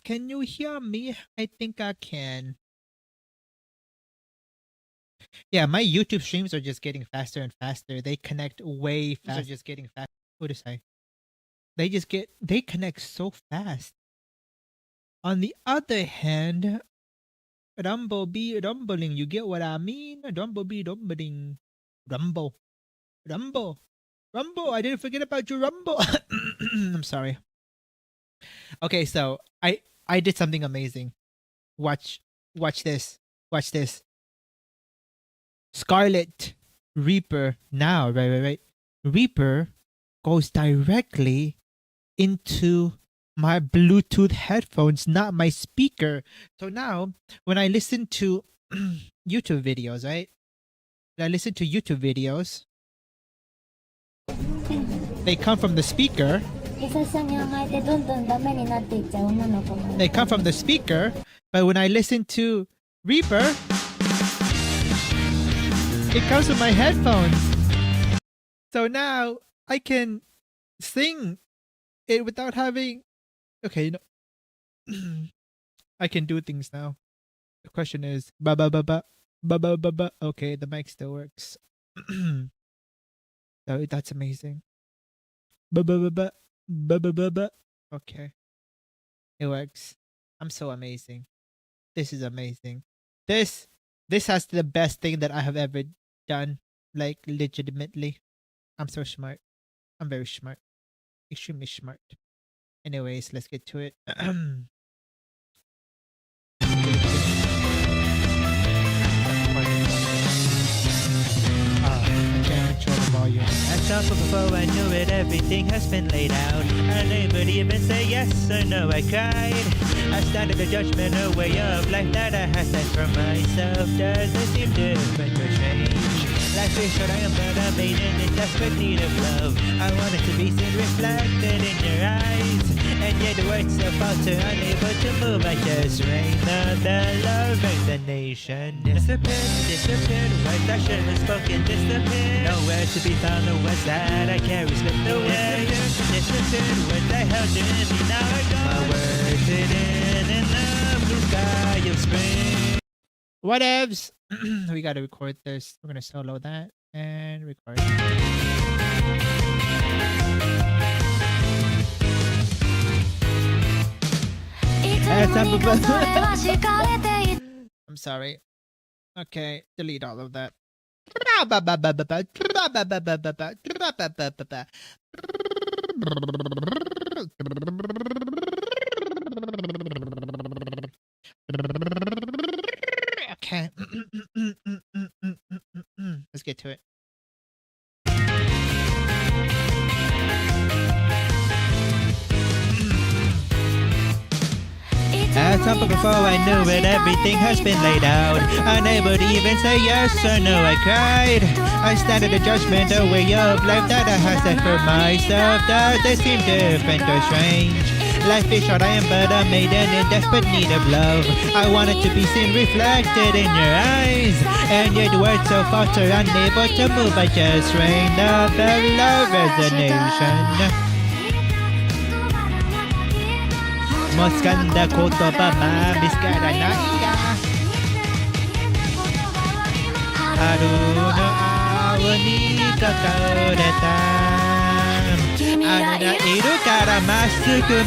Can you hear me? I think I can. Yeah, my YouTube streams are just getting faster and faster. They connect way faster. Just getting fast. What to say? They connect so fast. On the other hand, Rumble be rumbling. You get what I mean? Rumble be rumbling. Rumble. Rumble. Rumble. I didn't forget about your Rumble. I'm sorry. Okay, so I did something amazing. Watch this. Watch this. Scarlet Reaper now, right. Reaper goes directly into my Bluetooth headphones, not my speaker. So now when I listen to YouTube videos, right? When I listen to YouTube videos, they come from the speaker. They come from the speaker, but when I listen to Reaper, it comes from my headphones. So now I can sing it without having... Okay, no. I can do things now. The question is, ba ba ba ba ba ba ba ba. Okay, the mic still works. So that's amazing. Ba ba ba ba ba ba ba ba. Okay, it works. I'm so amazing. This is amazing. This has the best thing that I have ever done. Like legitimately, I'm so smart. I'm very smart, extremely smart. Anyways, let's get to it. I can't control the volume. I thought before I knew it, everything has been laid out. I never even say yes or no, I cried. I started a judgment, a way of life that I had set for myself. Doesn't seem different or strange. Life is short, I am but a maiden in desperate need of love. I wanted to be seen reflected in your eyes, and yet the words so falter, unable to move. I just rang the bell of resignation. Disappeared, words I should have spoken disappeared. Nowhere to be found, the words that I carry slipped away. Disappeared, words I held in me, now I go. My words hidden in the blue sky of spring. Whatevs. We gotta record this. We're gonna solo that and record. I'm sorry. Okay, delete all of that. Okay. Let's get to it. As something before I knew it, everything has been laid out. Unable to even say yes or no, I cried. I started a judgment, a way of life that I had set for myself. Does it seem different or strange? Life is short, I am but a maiden in desperate need of love. I wanted to be seen reflected in your eyes, and yet the words so falter, unable to move. I just rang the bell of resignation. Most ganda kotoba mamiss ka na naiya. Haru no awa ni kakaureta. Ano na iru kara masuku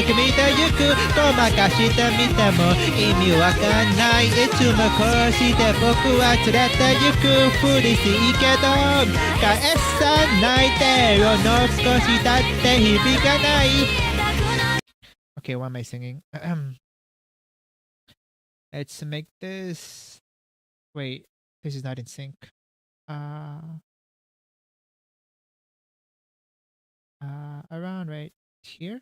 kumita yuku. Tomakashita mita mo imi wakanai. Itsumo koshite boku wa tsureta yuku. Furisi kedo kaesanai te o no sukoshi tatte hibikanai. Okay, why am I singing? Let's make this... Wait, this is not in sync. Around right here?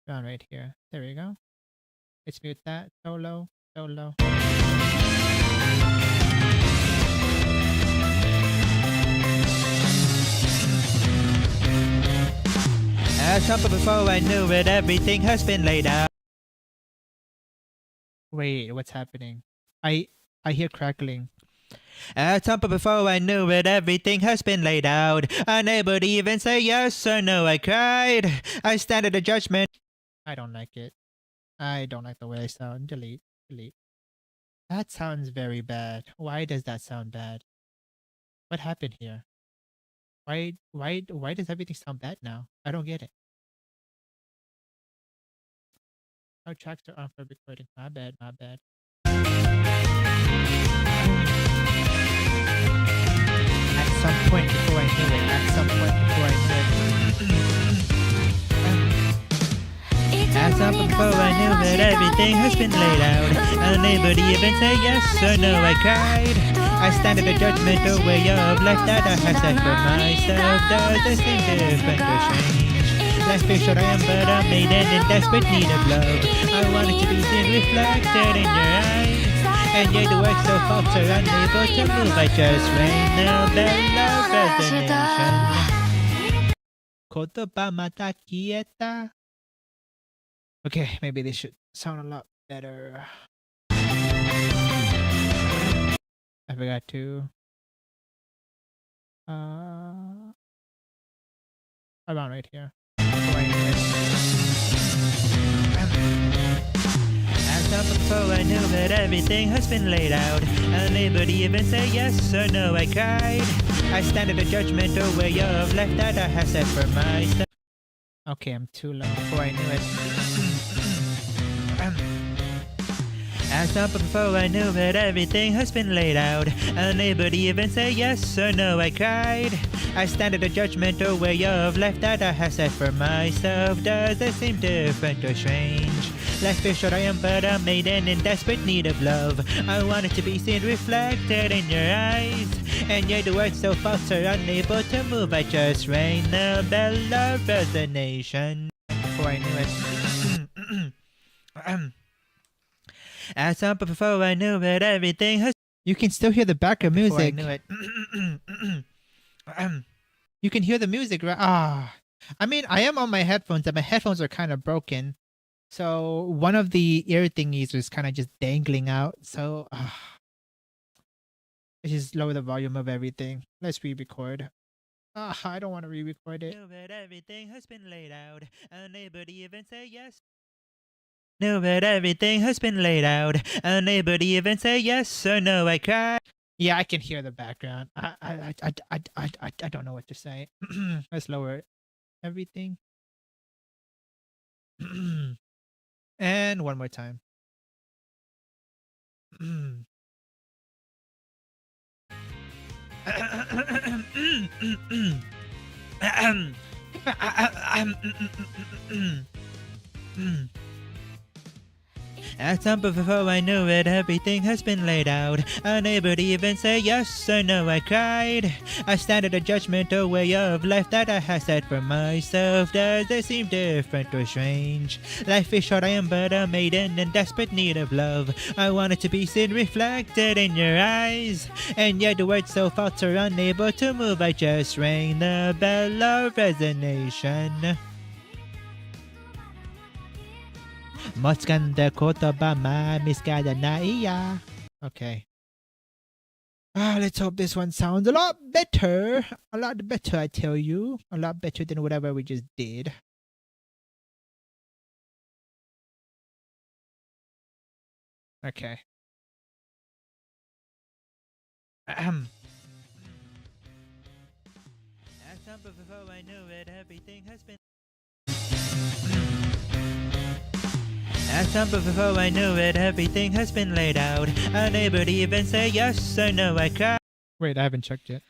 Around right here. There we go. Let's mute that. So low. As something before I knew it, everything has been laid out. Wait, what's happening? I hear crackling. At some point before I knew it, everything has been laid out. Unable to even say yes or no, I cried. I stand at the judgment. I don't like it. I don't like the way I sound. Delete. Delete. That sounds very bad. Why does that sound bad? What happened here? Why does everything sound bad now? I don't get it. Our tracks are on for recording. My bad, my bad. At some point before I knew it. At some point before I knew it. At some point before I knew that everything has been laid out. Unable to even say yes or no, I cried. I stand at the judgmental way of life that I have set for myself. Does it seem different or strange? Let's be sure I am but a maiden in desperate need of love. I wanted to be seen reflected in your eyes. And yet the words so false are unable to move. I just rang the bell of resignation. Kotoba mata kieta. Okay, maybe this should sound a lot better. I forgot to around right here. As up before I knew that everything has been laid out. Unable to even say yes or no, I cried. I stand at the judgmental way of life that I have set for myself. Okay, I'm too low before I knew it. As up before I knew that everything has been laid out. Unable to even say yes or no, I cried. I stand at the judgmental way of life that I have set for myself. Does it seem different or strange? Let's be sure I am but a maiden in desperate need of love. I wanted to be seen reflected in your eyes. And yet the words so false are unable to move. I just rang the bell of resignation. Before I knew it. As up before I knew that everything has. You can still hear the background Before I music. knew it. You can hear the music, right? Ah, I mean, I am on my headphones, and my headphones are kind of broken. So one of the ear thingies was kind of just dangling out. So let's just lower the volume of everything. Let's re-record. I don't want to re-record it. Knew that everything has been laid out. Unable to even say yes. Knew that everything has been laid out. Unable to even say yes or no, I cried. Yeah, I can hear the background. I don't know what to say. Let's lower everything. And one more time. At some point before I knew it, everything has been laid out. Unable to even say yes or no, I cried. I stand at the judgmental way of life that I have set for myself. Does it seem different or strange? Life is short, I am but a maiden in desperate need of love. I wanted to be seen reflected in your eyes. And yet the words so false are unable to move. I just rang the bell of resignation. Mas ganda kotoba ma miskada na iya. Okay. Let's hope this one sounds a lot better. A lot better, I tell you. A lot better than whatever we just did. Okay. At some point before I knew it, everything has been. At some point before I knew it, everything has been laid out. Unable to even say yes or no, I cried. Wait, I haven't checked yet.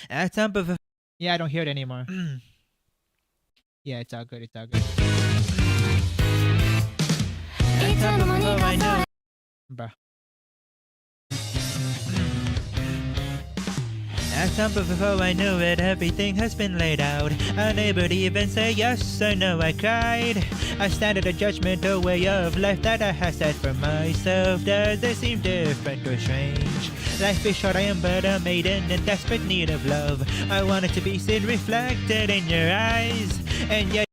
At some point Yeah, I don't hear it anymore. Yeah, it's all good. It's all good. At some point before I knew. Bruh. At some point before I knew it, everything has been laid out. Unable to even say yes or no, I cried. I stand at the judgmental way of life that I have set for myself. Does it seem different or strange? Life is short, I am but a maiden in desperate need of love. I wanted to be seen reflected in your eyes. And yet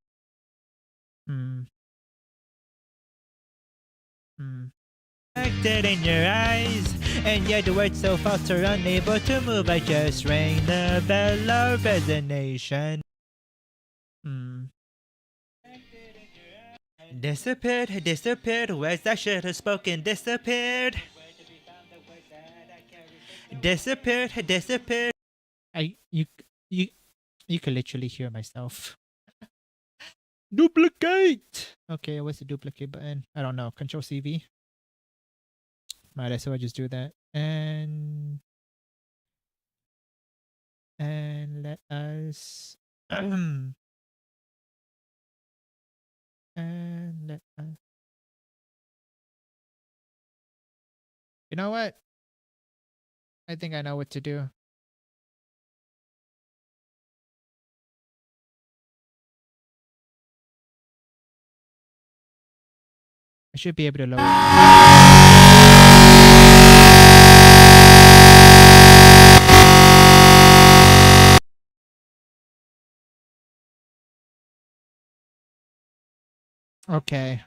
Reflected in your eyes, and yet the words so falter, unable to move. I just rang the bell of resignation. Disappeared, disappeared. Words I should have spoken disappeared. Disappeared, disappeared. You could literally hear myself. Duplicate. Okay, what's the duplicate button? I don't know. Control CV. Might as well just do that. And let us and let us. You know what? I think I know what to do. I should be able to lower Okay.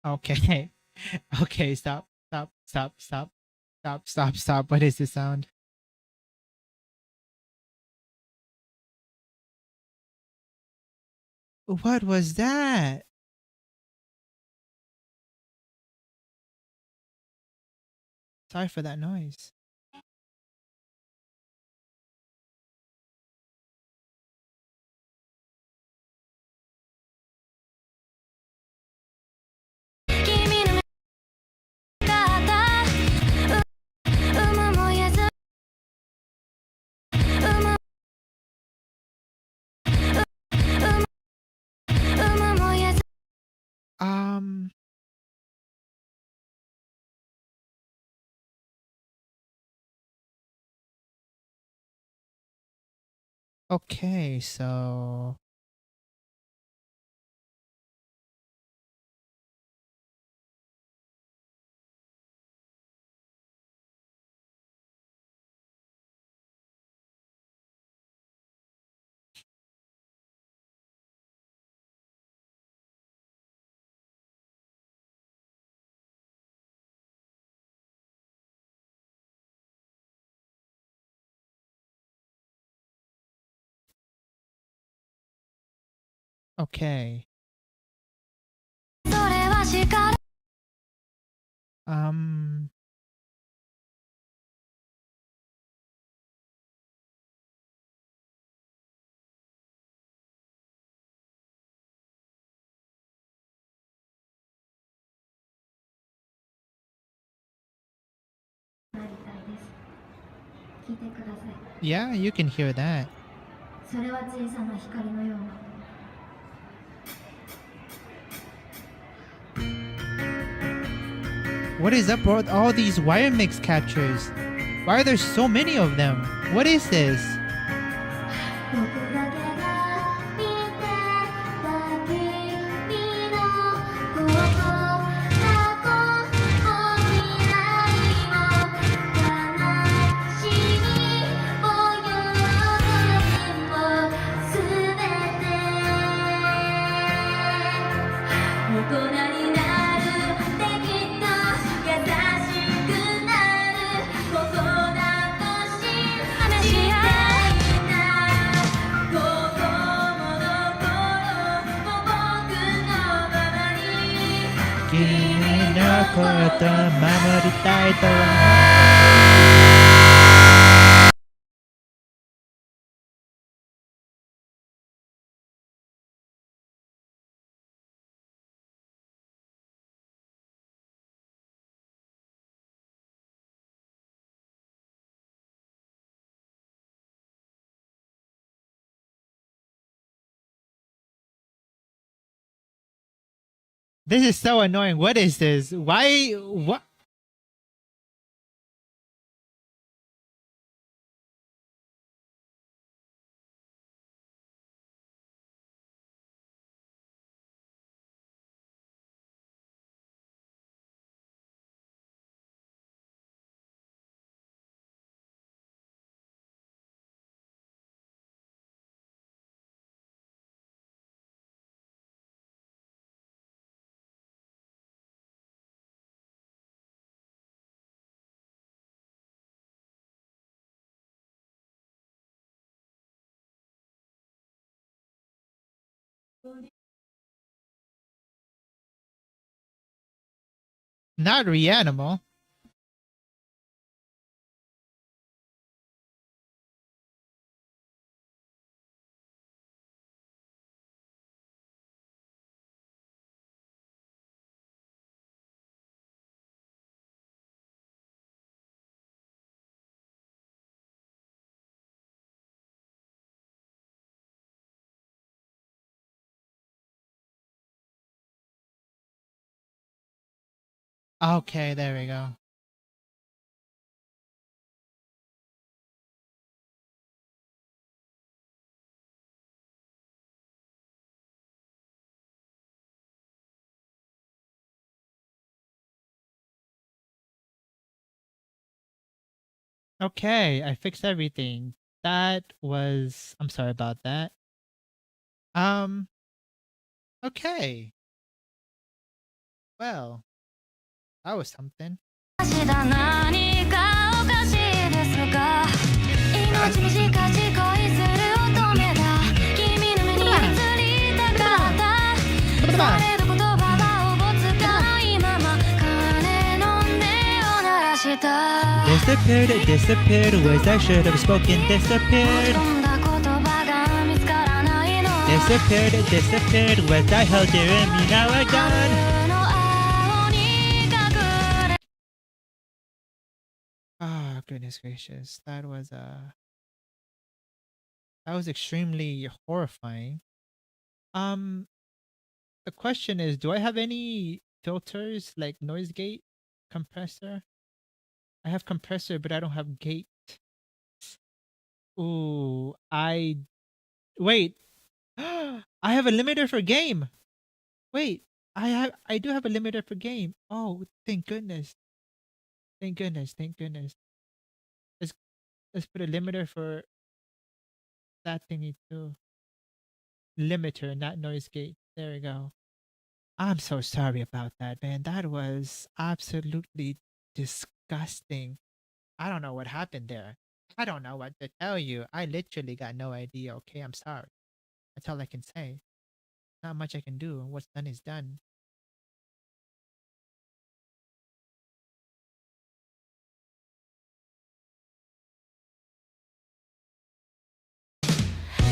Okay. Okay, stop. Stop. Stop. Stop. Stop. Stop. Stop. What is the sound? What was that? Sorry for that noise. Okay, so okay. Um Yeah, you can hear that. What is up with all these wire mix captures? Why are there so many of them? What is this? This is so annoying. What is this? Why? What? Not Reanimal. Okay, there we go. Okay, I fixed everything. That was I'm sorry about that. Okay. Well, that was something. 何かおかしいですが命にしかし恋する乙女だ君の目に映りたかったされど言葉はおぼつかないまま鐘の音を鳴らした Disappeared, it disappeared. Words I should have spoken disappeared. 飛んだ言葉が見つからないの Disappeared, it disappeared. Words I held dear in me now are gone. の青に隠れ Oh goodness gracious. That was extremely horrifying. The question is, do I have any filters like noise gate, compressor? I have compressor, but I don't have gate. Ooh, wait. I have a limiter for game. Wait, I do have a limiter for game. Oh, thank goodness. Thank goodness. Thank goodness. Let's put a limiter for that thingy too. Limiter, not noise gate. There we go. I'm so sorry about that, man. That was absolutely disgusting. I don't know what happened there. I don't know what to tell you. I literally got no idea. Okay, I'm sorry. That's all I can say. Not much I can do. What's done is done.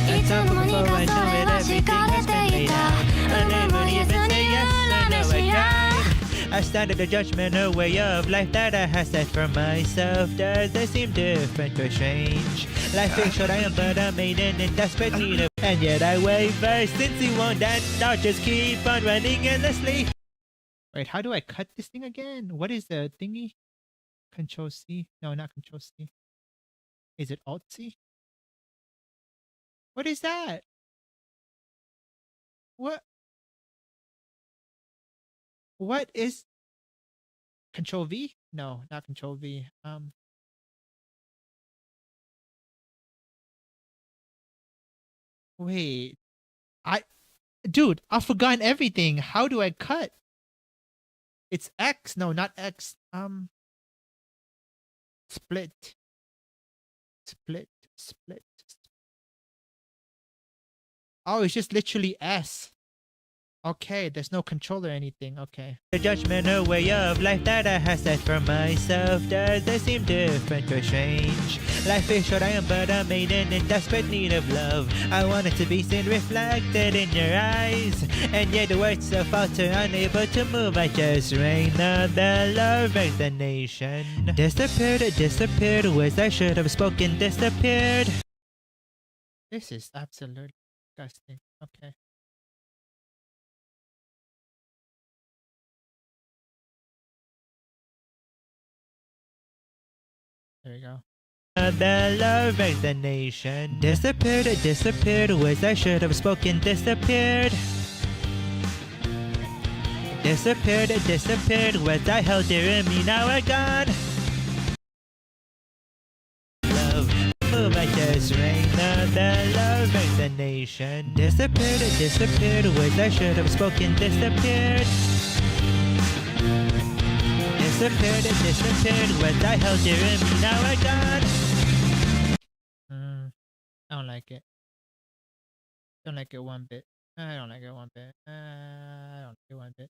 I thought before I knew it, everything has been laid out. I never even say yes, I know I tried. I started a judgment, a way of life that I had set for myself. Does it seem different or strange? Life is short, I am but a maiden in desperate need of, and yet I waver. Since he won't dance, I'll just keep on running endlessly. Wait, how do I cut this thing again? What is the thingy? Control C? No, not Control C. Is it Alt C? What is that? What? What is Control V? No, not Control V. Wait. Dude, I've forgotten everything. How do I cut? It's X. No, not X. Split. Split. Split. Oh, it's just literally S. Okay, there's no control or anything. Okay. The judgment, a way of life that I have set for myself. Does it seem different or strange? Life is short, I am but a maiden in desperate need of love. I want it to be seen reflected in your eyes, and yet the words so falter, unable to move. I just rang the bell of resignation. Disappeared, it disappeared. Words I should have spoken disappeared. This is absolutely disgusting. Okay. There we go. A bell of resignation. Disappeared, it disappeared. Words I should have spoken disappeared. Disappeared, it disappeared. Words I held dear in me now are gone. Love, move, I just rang the bell of resignation. Disappeared, it disappeared. Words I should have spoken disappeared. Disappeared, it disappeared. Words I held dear in me now are gone. I don't like it. Don't like it one bit. I don't like it one bit. I don't like it one bit.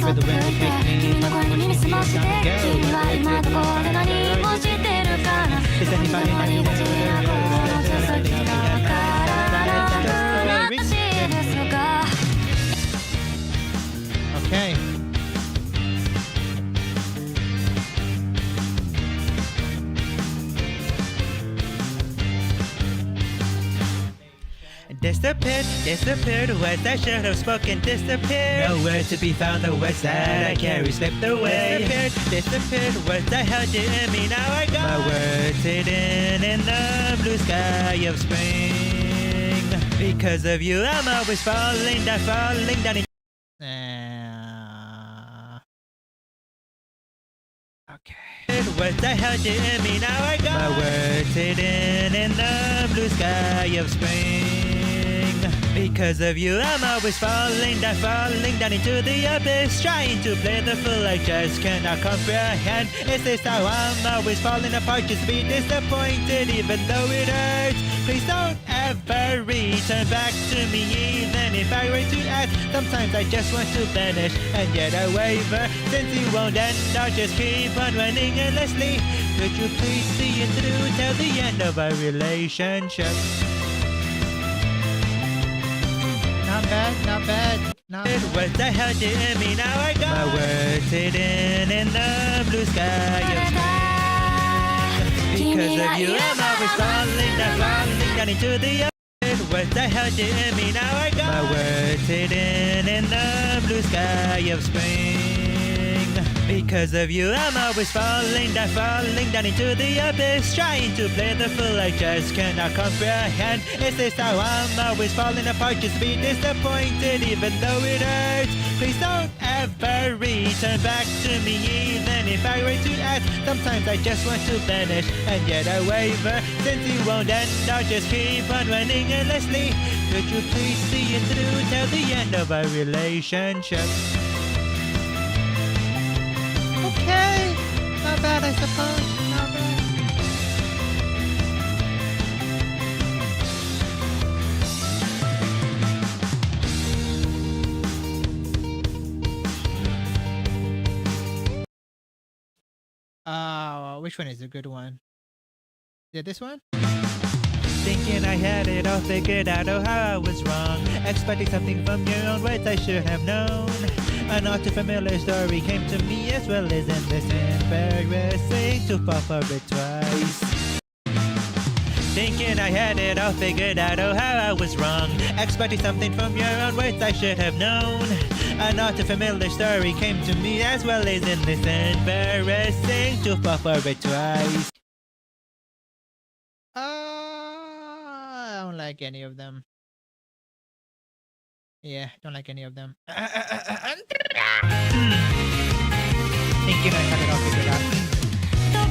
where the wind will take me. 君の声に耳すまして君は今どこで何をしてるかな Is どこに anybody でもありがちなこの手先がわからなくなったしですが Okay. Disappeared, disappeared, words I should have spoken disappeared. Nowhere to be found, the words that I carry slipped away. Disappeared, disappeared, words I held you in me, now I got my words hidden in the blue sky of spring. Because of you, I'm always falling down in... Okay. Words I held you in me, now I got my words hidden in the blue sky of spring. Because of you, I'm always falling down into the abyss. Trying to play the fool, I just cannot comprehend. Is this how I'm always falling apart? Just be disappointed even though it hurts. Please don't ever return back to me, even if I were to ask. Sometimes I just want to vanish, and yet I waver. Since you won't end, I'll just keep on running endlessly. Could you please see it through till the end of our relationship? Not bad, not bad. Not bad. Words I held you in me, now I got my words hidden in the blue sky of spring. Because of you, I'm always falling down into the abyss. Words I held you in me, now I got my words hidden in the blue sky of spring. Because of you, I'm always falling down into the abyss. Trying to play the fool, I just cannot comprehend. Is this how I'm always falling apart? Just be disappointed even though it hurts. Please don't ever return back to me, even if I were to ask. Sometimes I just want to vanish, and yet I waver. Since you won't end, I'll just keep on running endlessly. Could you please see it through till the end of our relationship? Okay. Not bad, I suppose. Not bad. Which one is a good one? Is it this one? Thinking I had it all figured out, oh how I was wrong. Expecting something from your own words I should have known. An all too familiar story came to me as well as in this embarrassing to fall for it twice. Thinking I had it all figured out, oh how I was wrong. Expecting something from your own words I should have known. An all too familiar story came to me as well as in this embarrassing to fall for it twice. I don't like any of them. Yeah, don't like any of them. Thinking I had it all figured out.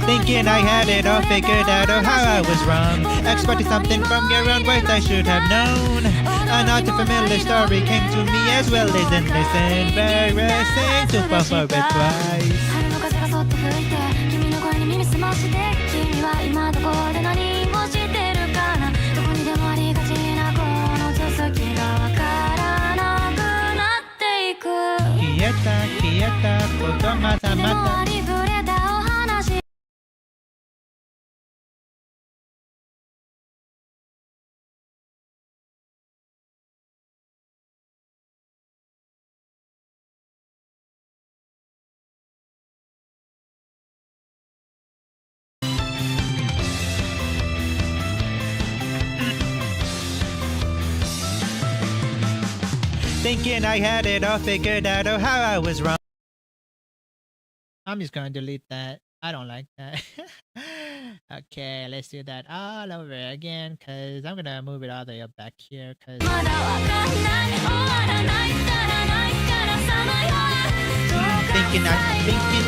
Thinking I had it all figured out, oh how I was wrong. Expecting something from your own words I should have known. An all too familiar story came to me as well as in this embarrassing to fall for it twice. 春の風がそっと吹いて君の声に耳すまして君は今どこで何をしてるかなどこにでもありがちなこの続きがわからなくなっていく消えたことまたまたありふれたお話 Thinking I had it all figured out, oh how I was wrong. I'm just gonna delete that. I don't like that. Okay, let's do that all over again, cause I'm gonna move it all the way up back here, cause まだわかんない終わらないからないからさまよ thinking I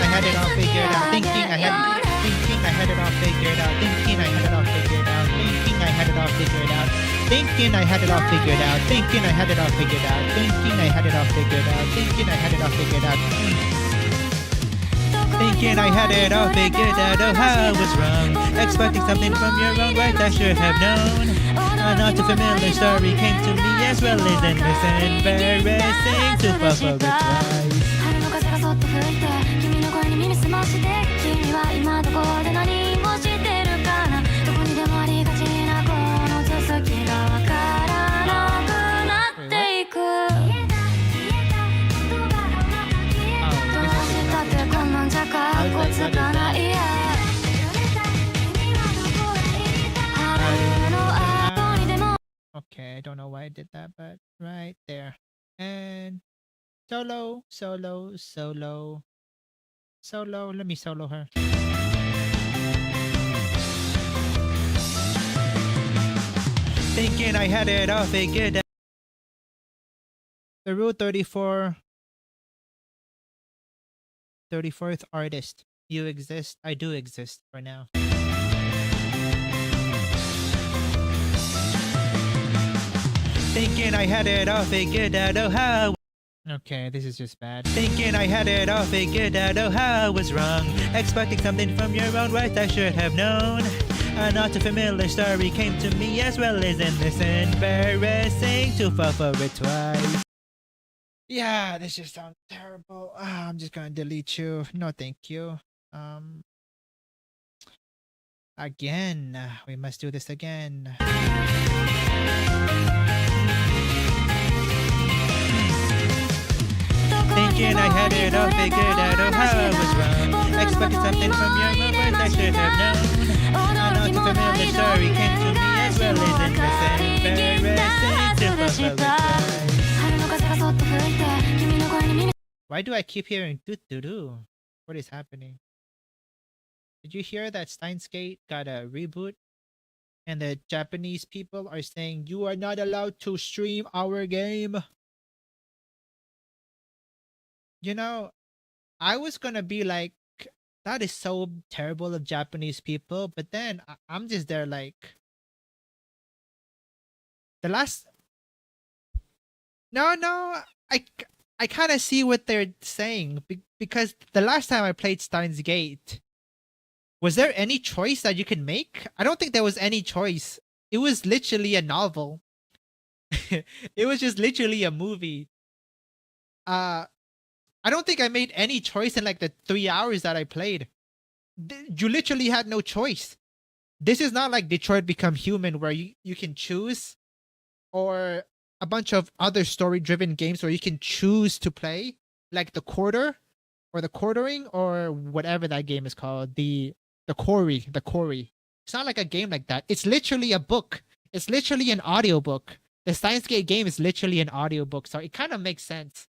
had it all figured out, thinking I had it all figured out, thinking I had it all figured out, thinking I had it all figured out, thinking I had it all figured out, thinking I had it all figured out, thinking I had it all figured out, thinking I had it all figured out. Thinking I had it all figured out, oh how I was wrong. Expecting something from your own words I should have known. An all too familiar story came to me as well as in this embarrassing to fall for it twice. why I did that, but right there. And solo, solo, solo, solo. Let me solo her. Thinking I had it all figured out. The Rule 34. 34th artist. You exist. I do exist for now. Thinking I had it all figured out. Oh, how. Okay, this is just bad. Thinking I had it all figured out. Oh, how I was wrong. Expecting something from your own words I should have known. A not too familiar story came to me as well as in this embarrassing to fall for it twice. Yeah, this just sounds terrible. I'm just gonna delete you. No, thank you. Again, we must do this again. Thinking I had it all figured out. Oh, how I was wrong. Expecting something from your own words I should have known. A not too familiar story came to me as well as in this embarrassing to fall for it twice. Why do I keep hearing doo doo doo? What is happening? Did you hear that Steins Gate got a reboot? And the Japanese people are saying you are not allowed to stream our game. You know, I was gonna be like, that is so terrible of Japanese people, but then I'm just there like, the last. No, I kind of see what they're saying because the last time I played Steins Gate, was there any choice that you can make? I don't think there was any choice. It was literally a novel. It was just literally a movie. I don't think I made any choice in like the 3 hours that I played. You literally had no choice. This is not like Detroit Become Human where you can choose, or a bunch of other story-driven games where you can choose to play, like the Quarter or the Quartering or whatever that game is called, the Quarry. It's not like a game like that. It's literally a book. It's literally an audiobook. The Steins Gate game is literally an audiobook, so it kind of makes sense.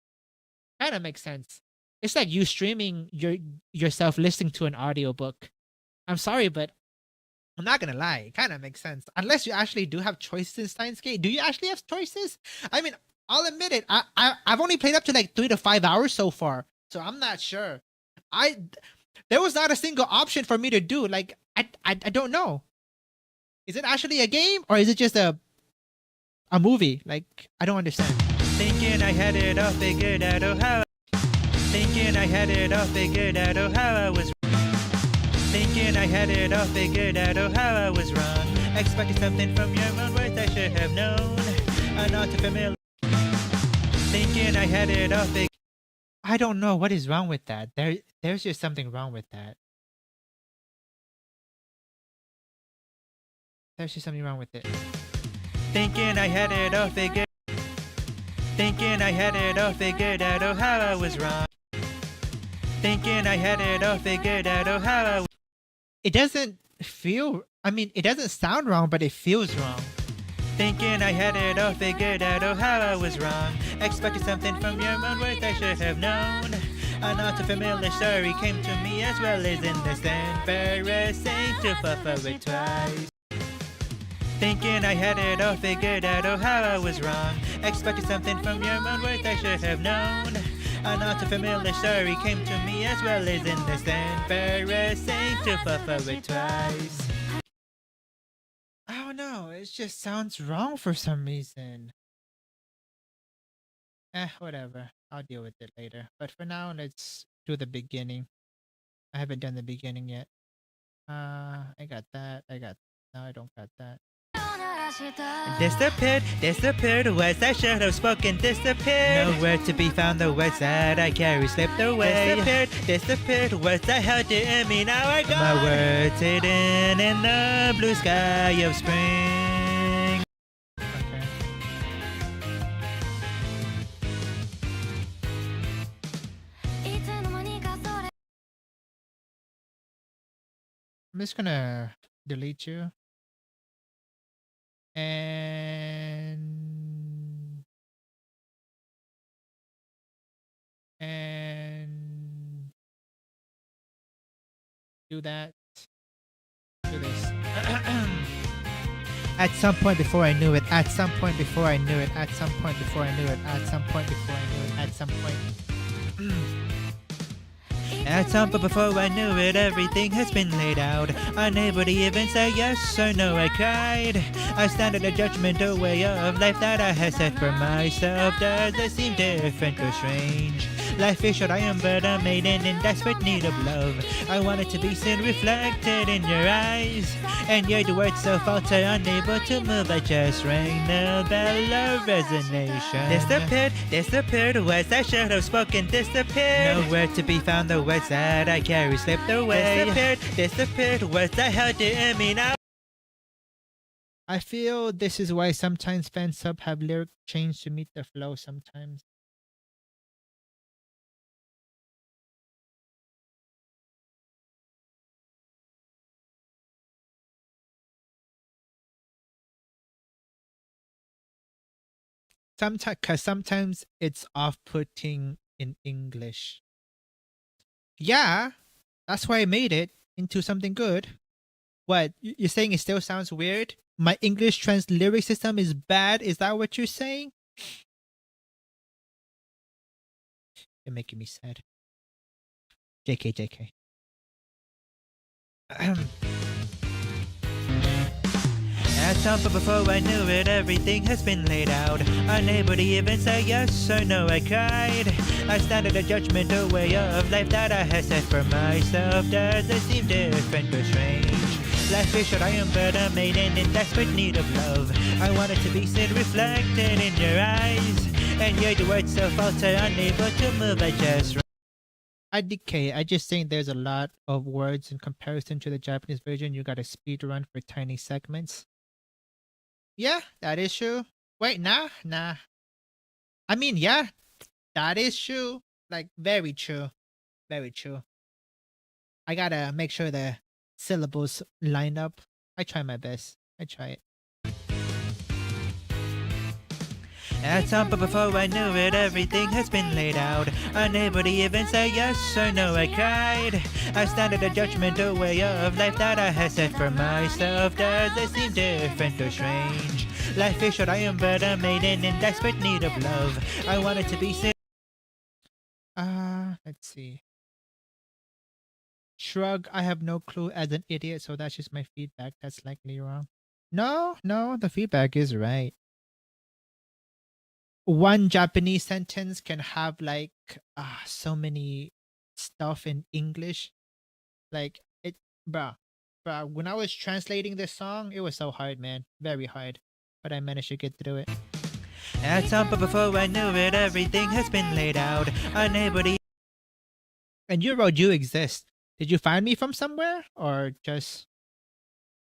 It's like you streaming yourself listening to an audiobook. I'm sorry, but I'm not gonna lie, it kind of makes sense. Unless you actually do have choices in Steins Gate. Do you actually have choices? I mean, I'll admit it. I've only played up to like 3 to 5 hours so far, so I'm not sure. There was not a single option for me to do. Like, I don't know. Is it actually a game or is it just a movie? Like, I don't understand. Thinking I had it all figured out. Oh, how. Thinking I had it all figured out. Oh, how I was. Thinking I had it all figured out. Oh, how I was wrong. Expecting something from your own words I should have known. A not too familiar. Thinking I had it all figured. I don't know what is wrong with that. There's just something wrong with that. There's just something wrong with it. Thinking I had it all figured. Thinking I had it all figured out. Oh, how I was wrong. Thinking I had it all figured out. Oh, how I. It doesn't feel. I mean, it doesn't sound wrong, but it feels wrong. Thinking I had it all figured out. Oh, how I was wrong. Expecting something from your own words I should have known. A not too familiar story came to me as well as in this embarrassing to fall for it twice. Thinking I had it all figured out. Oh, how I was wrong. Expecting something from your own words I should have known. A not too familiar story came to me as well as in this embarrassing to fall for it twice. I don't know. It just sounds wrong for some reason. Whatever. I'll deal with it later. But for now, let's do the beginning. I haven't done the beginning yet. I got that. No, I don't got that. Disappeared, words I should have spoken, disappeared. Nowhere to be found, the words that I carry slipped away. Disappeared, words I held dear in me, now I got my words hidden in the blue sky of spring. Okay. I'm just gonna delete you. And and do that. Do this. At some point before I knew it. At some point before I knew it. At some point before I knew it. At some point before I knew it. At some point. At some point before I knew it, everything has been laid out. Unable to even say yes or no, I cried. I stand at a judgmental way of life that I had set for myself. Does it seem different or strange? Life is short, I am but a maiden in desperate need of love. I wanted to be seen reflected in your eyes, and yet the words so falter, unable to move. I just rang the bell of resignation. Disappeared, the words I should have spoken disappeared. Nowhere to be found, the words that I carry slipped away. Disappeared, words I held in me now. I feel this is why sometimes fan sub have lyric change to meet the flow sometimes. Sometimes it's off-putting in English. Yeah, that's why I made it into something good. What, you're saying it still sounds weird? My English trans lyric system is bad? Is that what you're saying? You're making me sad. JK. At some point before I knew it, everything has been laid out. Unable to even say yes or no, I cried. I stand at a judgmental way of life that I had set for myself. Does it seem different or strange? Life is short, I am but a maiden in desperate need of love. I wanted to be seen reflected in your eyes, and yet the words so falter, unable to move. I just I just think there's a lot of words in comparison to the Japanese version. You gotta speed run for tiny segments. Yeah, that is true. Wait, nah. I mean, yeah, that is true. Like, very true. Very true. I gotta make sure the syllables line up. I try my best. I try it. At some point before I knew it, everything has been laid out. Unable to even say yes or no, I cried. I stand at a judgmental way of life that I had set for myself. Does it seem different or strange? Life is short, I am but a maiden in desperate need of love. I wanted to be seen. Let's see. Shrug, I have no clue as an idiot, so that's just my feedback. That's likely wrong. No, the feedback is right. One Japanese sentence can have like so many stuff in English. Like it, bruh. When I was translating this song, it was so hard, man. Very hard. But I managed to get through it. At some point before I knew it, everything has been laid out. Unable to. And you wrote "You Exist." Did you find me from somewhere, or just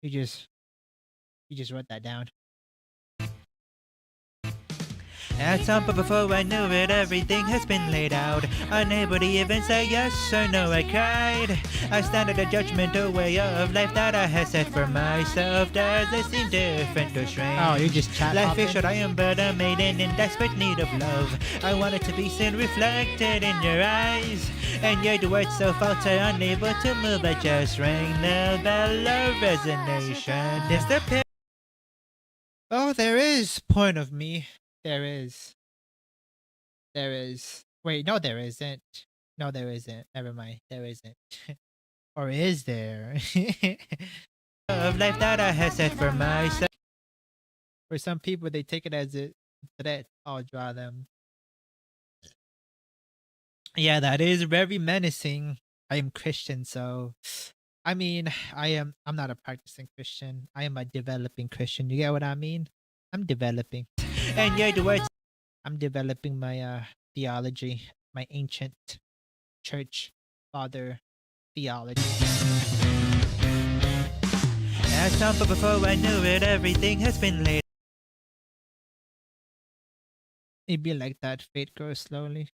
you just wrote that down? At some point before I knew it, everything has been laid out. Unable to even say yes or no, I cried. I stand at a judgmental way of life that I had set for myself. Does it seem different or strange? Oh, you just chat. Life is short, I am but a maiden in desperate need of love. I wanted to be seen reflected in your eyes, and yet the words so falter, unable to move. I just rang the bell of resignation. Disappear. Oh, there is point of me. There is. Wait, no, there isn't. No, there isn't. Never mind. There isn't. Or is there? Of life that I had set for myself. For some people, they take it as a threat. I'll draw them. Yeah, that is very menacing. I am Christian, so I mean, I'm not a practicing Christian. I am a developing Christian. You get what I mean? I'm developing. And yet the words. I'm developing my theology, my ancient church father theology. At some point before I knew it, everything has been laid. It'd be like that. Fate grows slowly.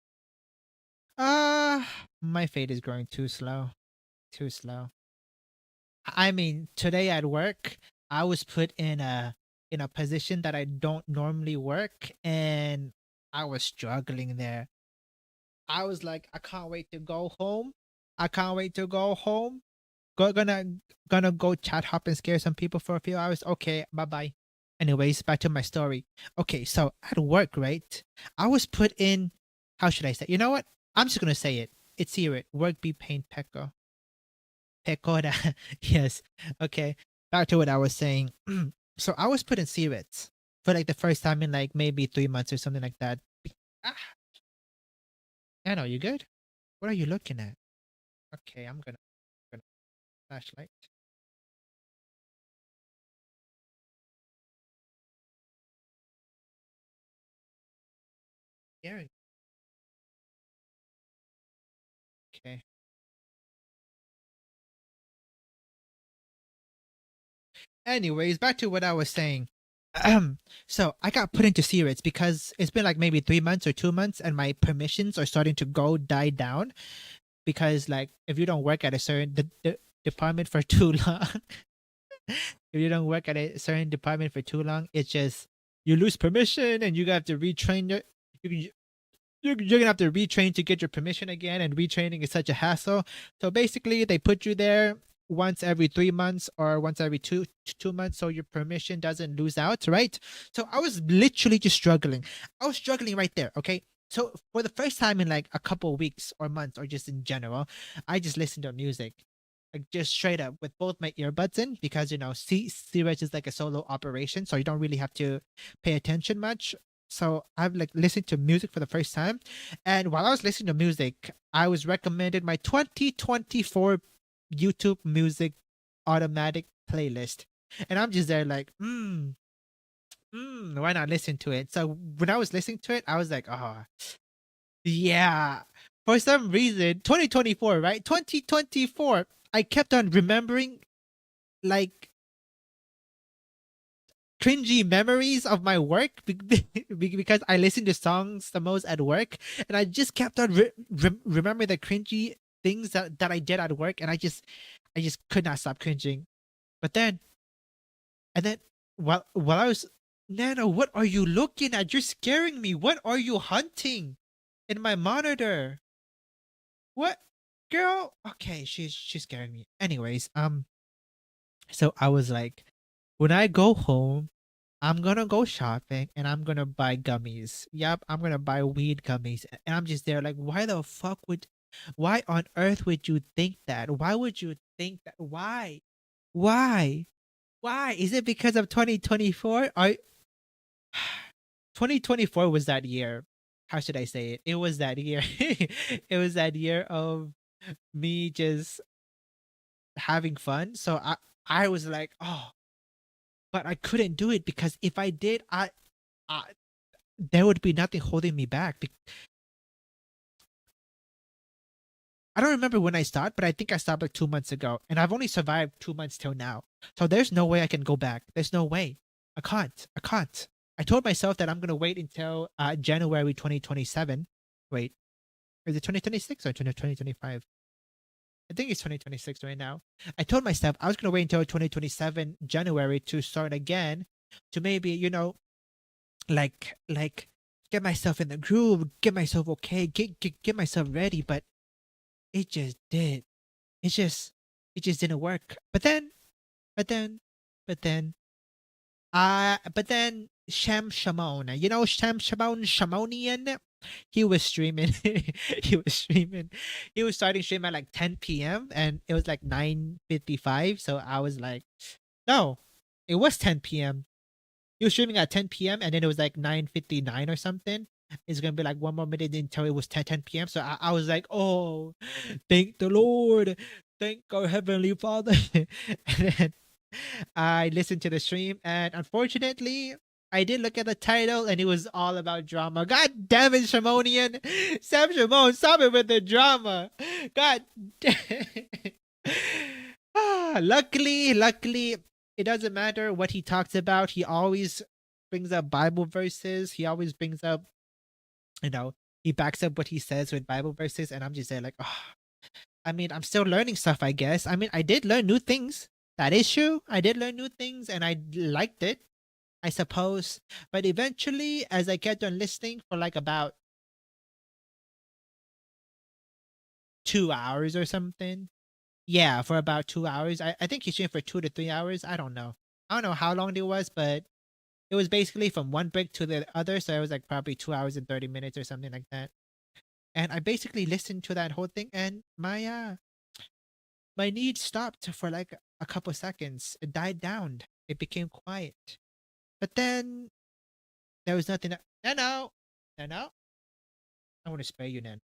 My fate is growing too slow. Too slow. I mean, today at work, I was put in a position that I don't normally work, and I was struggling there. I was like, I can't wait to go home. I can't wait to go home. Gonna go chat hop and scare some people for a few hours. Okay, bye bye. Anyways, back to my story. Okay, so at work, right? I was put in. How should I say? You know what? I'm just gonna say it. It's here. Work be pain pecco. Pecora. Yes. Okay. Back to what I was saying. So I was put in CRITs for like the first time in like maybe 3 months or something like that. Ah, Anno, you good? What are you looking at? Okay, I'm gonna flashlight. Scary. Okay. Anyways, back to what I was saying. So I got put into CRITs because it's been like maybe 3 months or 2 months, and my permissions are starting to die down because like if you don't work at a certain department for too long, if you don't work at a certain department for too long, it's just you lose permission and you have to retrain you're gonna have to retrain to get your permission again, and retraining is such a hassle. So basically, they put you there once every 3 months or once every 2 months, so your permission doesn't lose out, right? So I was literally just struggling. I was struggling right there. Okay. So for the first time in like a couple of weeks or months, or just in general, I just listened to music. Like just straight up with both my earbuds in, because C-Reg is like a solo operation, so you don't really have to pay attention much. So I've like listened to music for the first time, and while I was listening to music, I was recommended my 2024 YouTube music automatic playlist, and I'm just there like, why not listen to it? So when I was listening to it, I was like, oh, yeah. For some reason, 2024, right? 2024, I kept on remembering like cringy memories of my work because I listened to songs the most at work, and I just kept on remember the cringy things that I did at work, and I just could not stop cringing. But then, and then while I was, Nana, what are you looking at? You're scaring me. What are you hunting in my monitor? What, girl? Okay, she's scaring me. Anyways, so I was like, when I go home, I'm gonna go shopping and I'm gonna buy gummies. Yep, I'm gonna buy weed gummies. And I'm just there like, why on earth would you think that? Why would you think that? Why? Why? Why? Is it because of 2024? 2024 was that year. How should I say it? It was that year. It was that year of me just having fun. So I was like, oh, but I couldn't do it because if I did, I there would be nothing holding me back. I don't remember when I stopped, but I think I stopped like 2 months ago, and I've only survived 2 months till now. So there's no way I can go back. There's no way. I can't. I can't. I told myself that I'm gonna wait until January 2027. Wait, is it 2026 or 2025? I think it's 2026 right now. I told myself I was gonna wait until 2027 January to start again, to maybe like get myself in the groove, get myself okay, get myself ready. But it just did. It just didn't work. But then, but then, but then, but then Shem Shamon, Shem Shamonian, he was streaming. He was starting stream at like 10 p.m. and it was like 9:55. So I was like, no, it was 10 p.m. He was streaming at 10 p.m. and then it was like 9:59 or something. It's gonna be like one more minute until it was 10 p.m. So I was like, oh, thank the Lord, thank our Heavenly Father. And then I listened to the stream, and unfortunately, I did look at the title, and it was all about drama. God damn it, Shamonian, Sam Shimon, stop it with the drama. God damn. Luckily, it doesn't matter what he talks about. He always brings up Bible verses. He always brings up, he backs up what he says with Bible verses, and I'm just there like, oh. I mean, I'm still learning stuff, I guess. I mean, I did learn new things. That is true. I did learn new things, and I liked it, I suppose. But eventually, as I kept on listening for like about 2 hours or something. Yeah, for about 2 hours. I think he streamed for 2 to 3 hours. I don't know. I don't know how long it was, but it was basically from one break to the other. So it was like probably 2 hours and 30 minutes or something like that. And I basically listened to that whole thing, and my need stopped for like a couple seconds. It died down. It became quiet. But then there was nothing. No. I want to spray you, Nan.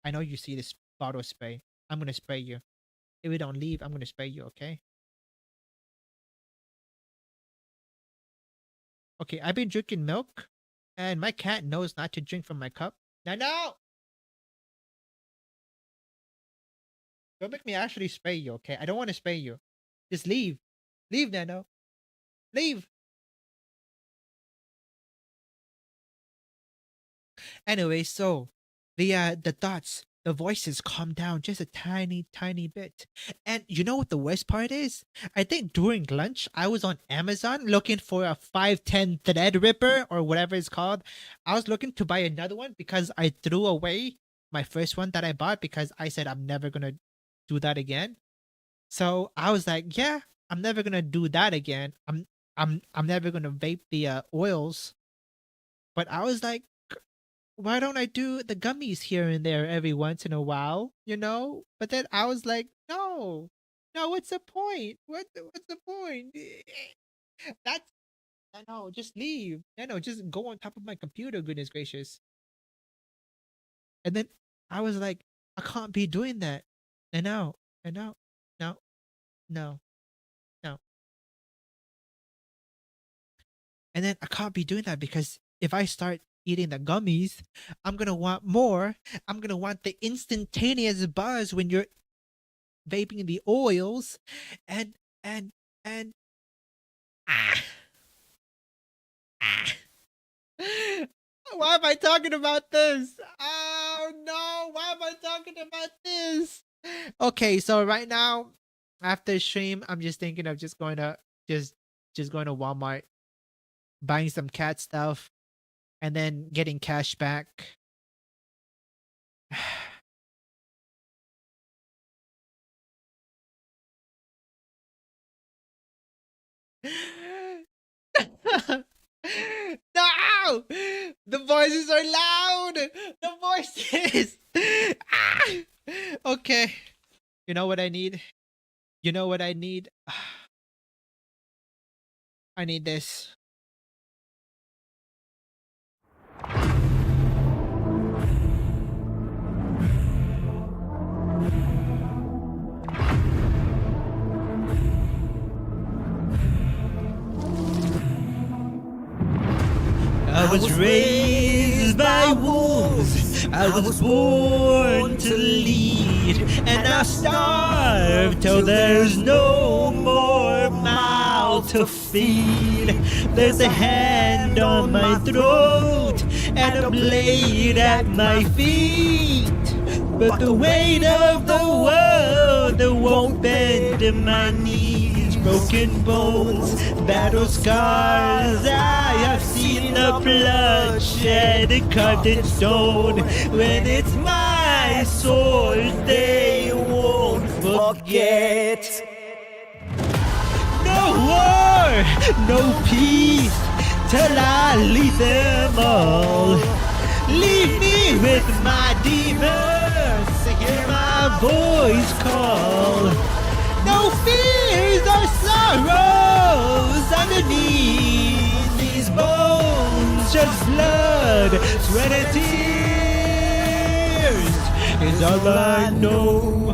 I know you see this bottle of spray. I'm gonna spray you. If we don't leave, I'm gonna spray you, okay? Okay, I've been drinking milk, and my cat knows not to drink from my cup. No! Don't make me actually spray you, okay? I don't want to spray you. Just leave. Leave, Nano. Leave. Anyway, so the thoughts, the voices calm down just a tiny bit. And you know what the worst part is? I think during lunch I was on Amazon looking for a 510 Threadripper or whatever it's called. I was looking to buy another one because I threw away my first one that I bought because I said I'm never gonna do that again. So I was like, yeah, I'm never gonna do that again. I'm never gonna vape the oils. But I was like, why don't I do the gummies here and there every once in a while, you know? But then I was like, no, what's the point? What's the point? That's, I know, just leave. I know, just go on top of my computer, goodness gracious. And then I was like, I can't be doing that. And no. And then I can't be doing that because if I start eating the gummies, I'm gonna want more. I'm gonna want the instantaneous buzz when you're vaping the oils, and why am I talking about this? Oh no, why am I talking about this? Okay, so right now after stream, I'm just thinking of just going to going to Walmart, buying some cat stuff, and then getting cash back. No! The voices are loud! The voices! Okay. You know what I need? I need this. I was raised by wolves, I was born to lead, and I starve till there's no more mouth to feed. There's a hand on my throat and a blade at my feet, but the weight of the world won't bend to my knees. Broken bones, battle scars, I have seen the bloodshed carved in stone. When it's my sword, they won't forget. No war, no peace, till I lead them all. Leave me with my demons to hear my voice call. No fears or sorrows underneath these bones. Just blood, sweat and tears is all I know.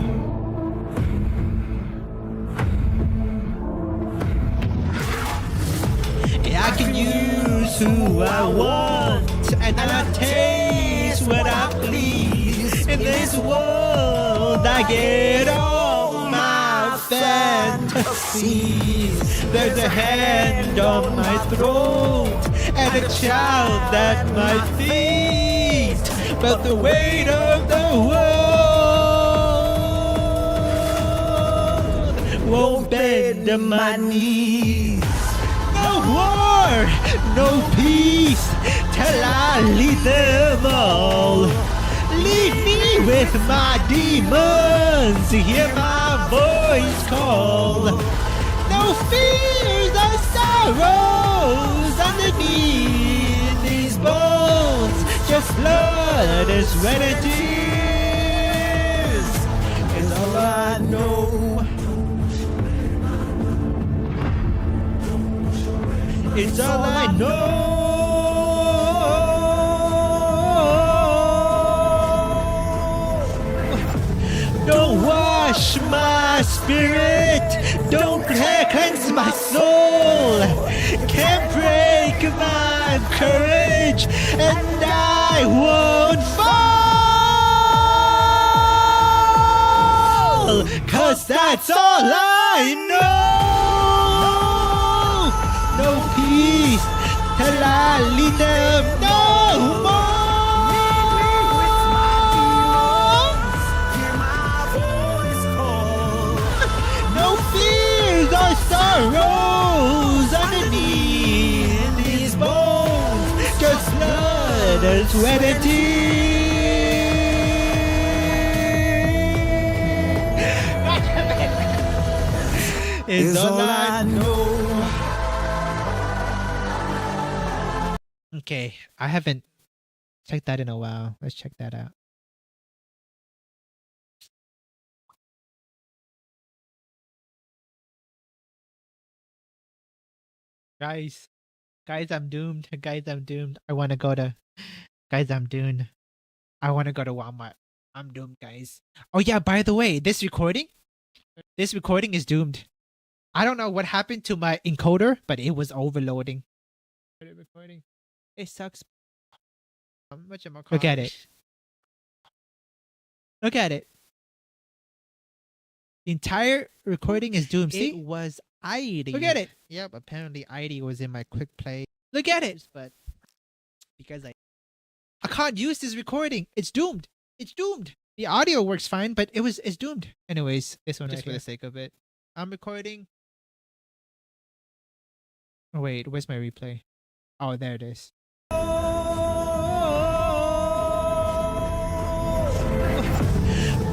I can use who I want, and I taste what I please. In this world I get all my fantasies. There's a hand on my throat and a child at my feet, but the weight of the world won't bend to my knees. No war, no peace, till I lead them all. leave me with my demons to hear my voice call. No fears or sorrows underneath these bones. Just blood and sweat and tears is all I know. It's all I know. Don't wash my spirit, don't cleanse my soul, can't break my courage, and I won't fall, 'cause that's all I know. No peace till I lead them no more. No fears or sorrows underneath these bones. Just blood and sweat and tears. It's all I know. Okay, I haven't checked that in a while. Let's check that out. Guys, I'm doomed. Guys, I'm doomed. I want to go to Walmart. I'm doomed, guys. Oh yeah, by the way, this recording is doomed. I don't know what happened to my encoder, but it was overloading. Recording. It sucks. Look at it. Look at it. The entire recording is doomed. See? It was ID. Look at it. Yep, apparently ID was in my quick play. Look at it. But because I can't use this recording. It's doomed. It's doomed. The audio works fine, but it's doomed. Anyways, this one just for the sake of it. I'm recording. Oh wait, where's my replay? Oh, there it is.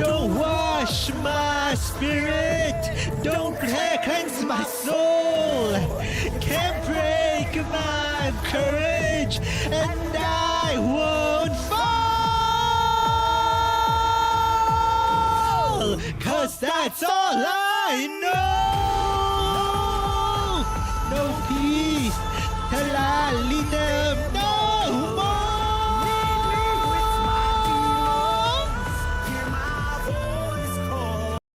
Don't wash my spirit, don't cleanse my soul, can't break my courage, and I won't fall, 'cause that's all I know. No peace till I lead them no more.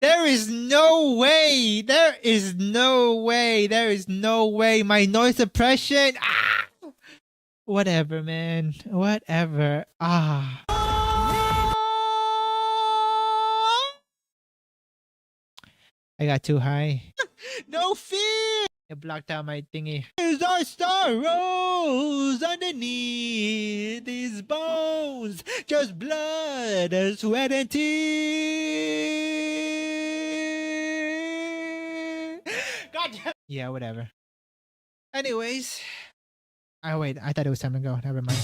There is no way. There is no way. There is no way. My noise suppression. Ah! Whatever, man. Whatever. Ah. I got too high. No fear. It blocked out my thingy. There's our star rose underneath these bones. Just blood and sweat and tears. God damn. Yeah, whatever. Anyways. Oh, wait. I thought it was time to go. Never mind.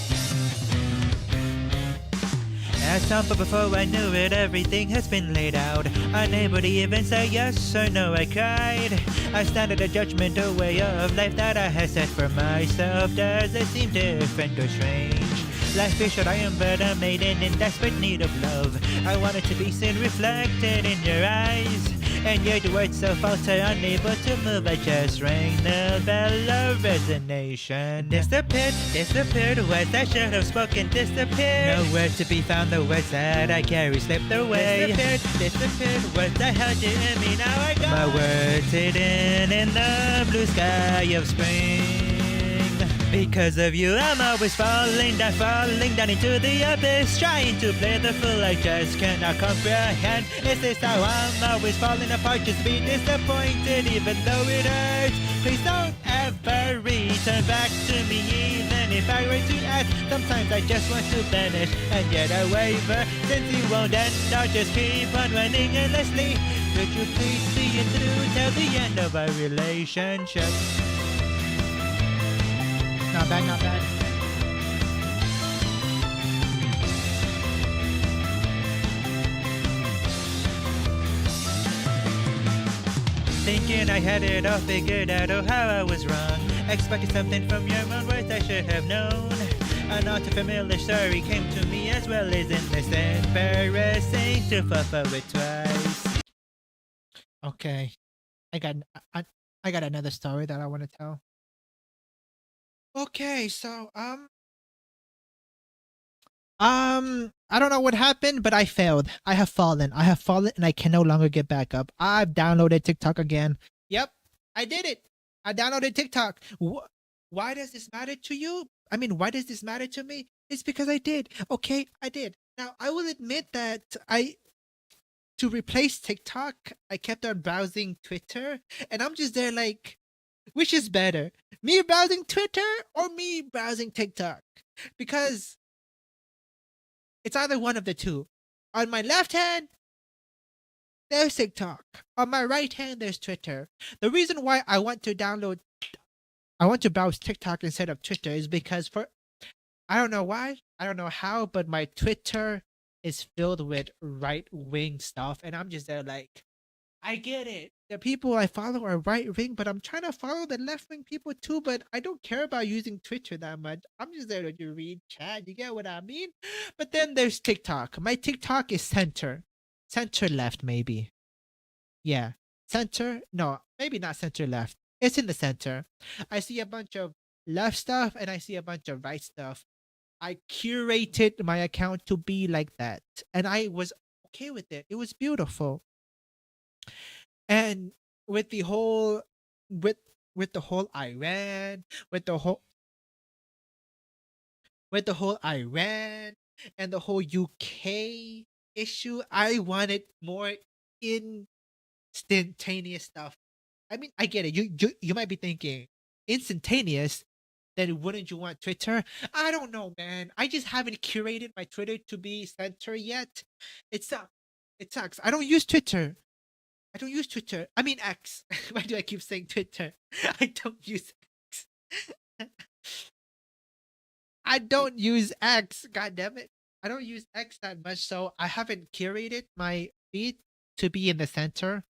As time but before I knew it, everything has been laid out. Unable to even say yes or no, I cried. I stand at the judgmental way of life that I had set for myself. Does it seem different or strange? Life is short, I am but a maiden in desperate need of love. I wanted to be seen reflected in your eyes, and yet the words so falter, unable to move. I just rang the bell of resignation. Disappeared, words I should have spoken disappeared. Nowhere to be found, the words that I carry slipped away. Disappeared, words I held you in me, now I got my words hidden in the blue sky of spring. Because of you, I'm always falling down into the abyss, trying to play the fool I just cannot comprehend. Is this how I'm always falling apart? Just be disappointed even though it hurts. Please don't ever return back to me, even if I were to ask. Sometimes I just want to vanish, and yet I waver. Since you won't end, I'll just keep on running endlessly. Could you please see it through till the end of our relationship? Not bad, not bad. thinking I had it all figured out, oh how I was wrong. Expected something from your own words I should have known. An all too familiar story came to me as well as in this embarrassing to fall it twice. Okay, I got another story that I want to tell. Okay, so I don't know what happened, but I failed. I have fallen, and I can no longer get back up. I've downloaded TikTok again. Yep, I did it. I downloaded TikTok. Why does this matter to you? I mean, why does this matter to me? It's because I did. Okay, I did. Now, I will admit that to replace TikTok, I kept on browsing Twitter, and I'm just there like, which is better? Me browsing Twitter or me browsing TikTok? Because it's either one of the two. On my left hand, there's TikTok. On my right hand, there's Twitter. The reason why I want to browse TikTok instead of Twitter is because I don't know why, I don't know how, but my Twitter is filled with right-wing stuff, and I'm just there like, I get it. The people I follow are right-wing, but I'm trying to follow the left-wing people too, but I don't care about using Twitter that much. I'm just there to read chat. You get what I mean? But then there's TikTok. My TikTok is center left, maybe. Yeah. Center? No, maybe not center left. It's in the center. I see a bunch of left stuff and I see a bunch of right stuff. I curated my account to be like that, and I was okay with it. It was beautiful. And with the whole with the whole Iran, with the whole Iran and the whole UK issue, I wanted more instantaneous stuff. I mean, I get it. You might be thinking instantaneous. Then wouldn't you want Twitter? I don't know, man. I just haven't curated my Twitter to be center yet. It sucks. It sucks. I don't use Twitter. I mean X. Why do I keep saying Twitter? I don't use X. I don't use X. God damn it. I don't use X that much, so I haven't curated my feed to be in the center.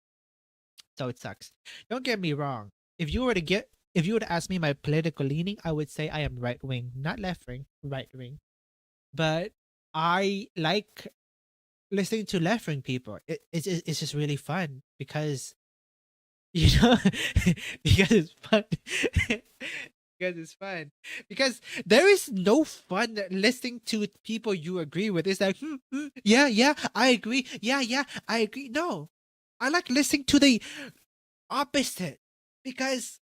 So it sucks. Don't get me wrong. If you were to ask me my political leaning, I would say I am right wing, not left wing, right wing. But I like listening to left wing people. It's just really fun because because it's fun. Because it's fun. Because there is no fun listening to people you agree with. It's like, yeah, I agree. Yeah, I agree. No, I like listening to the opposite because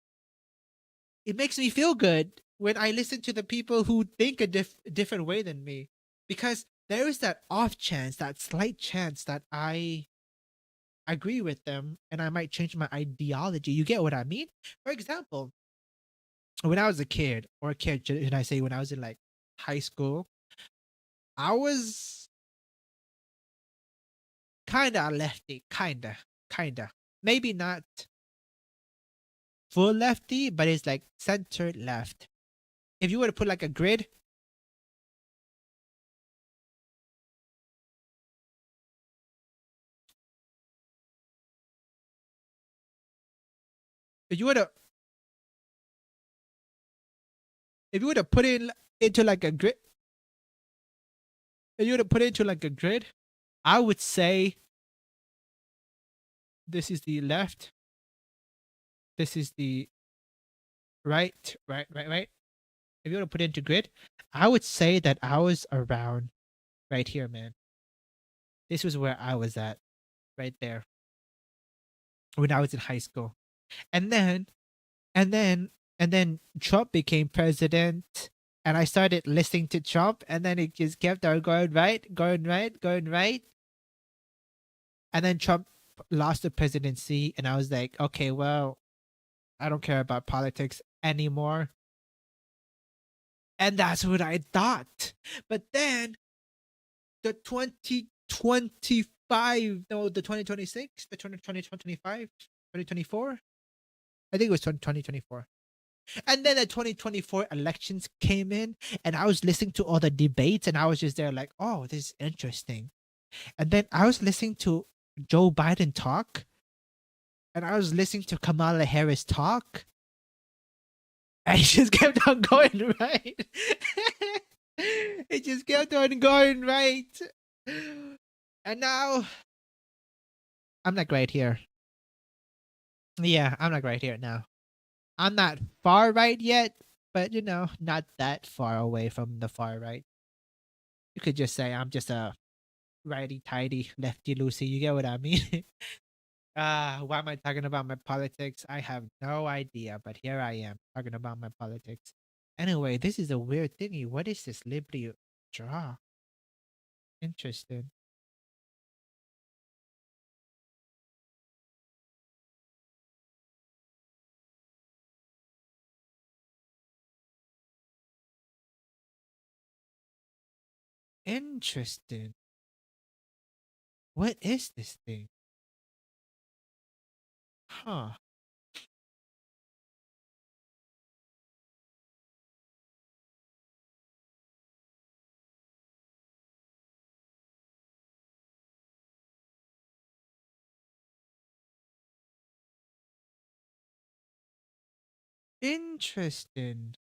it makes me feel good when I listen to the people who think a different way than me. Because there is that off chance, that slight chance that I agree with them and I might change my ideology. You get what I mean? For example, when I was a kid, should I say when I was in like high school, I was kinda lefty, kinda. Maybe not full lefty, but it's like center left. If you were to put like a grid, if you were to put it into like a grid, I would say this is the left, this is the right. If you were to put it into grid, I would say that I was around right here, man. This was where I was at, right there, when I was in high school. And then Trump became president, and I started listening to Trump, and then it just kept on going right. And then Trump lost the presidency, and I was like, okay, well, I don't care about politics anymore. And that's what I thought. But then the 2026, the 2024. I think it was 2024. And then the 2024 elections came in, and I was listening to all the debates, and I was just there like, oh, this is interesting. And then I was listening to Joe Biden talk, and I was listening to Kamala Harris talk, and it just kept on going right. It just kept on going right. And now I'm not right here. Yeah, I'm not right here now. I'm not far right yet, but you know, not that far away from the far right. You could just say I'm just a righty tighty, lefty loosey. You get what I mean? Why am I talking about my politics? I have no idea, but here I am talking about my politics. Anyway, this is a weird thingy. What is this Liberty draw? Interesting. Interesting. What is this thing? Huh. Interesting.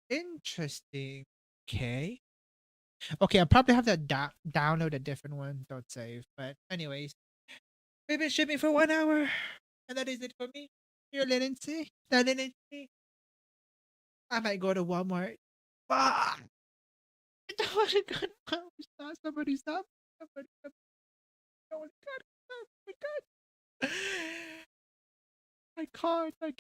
Interesting. Okay. Okay, I'll probably have to download a different one. Don't save. But anyways, we've been shipping for 1 hour, and that is it for me. You're Lindsay. The Lindsay. I might go to Walmart. Ah! I don't want to go to Walmart. Stop! Somebody stop! Somebody stop! Oh my god! Oh my god! I can't. I can't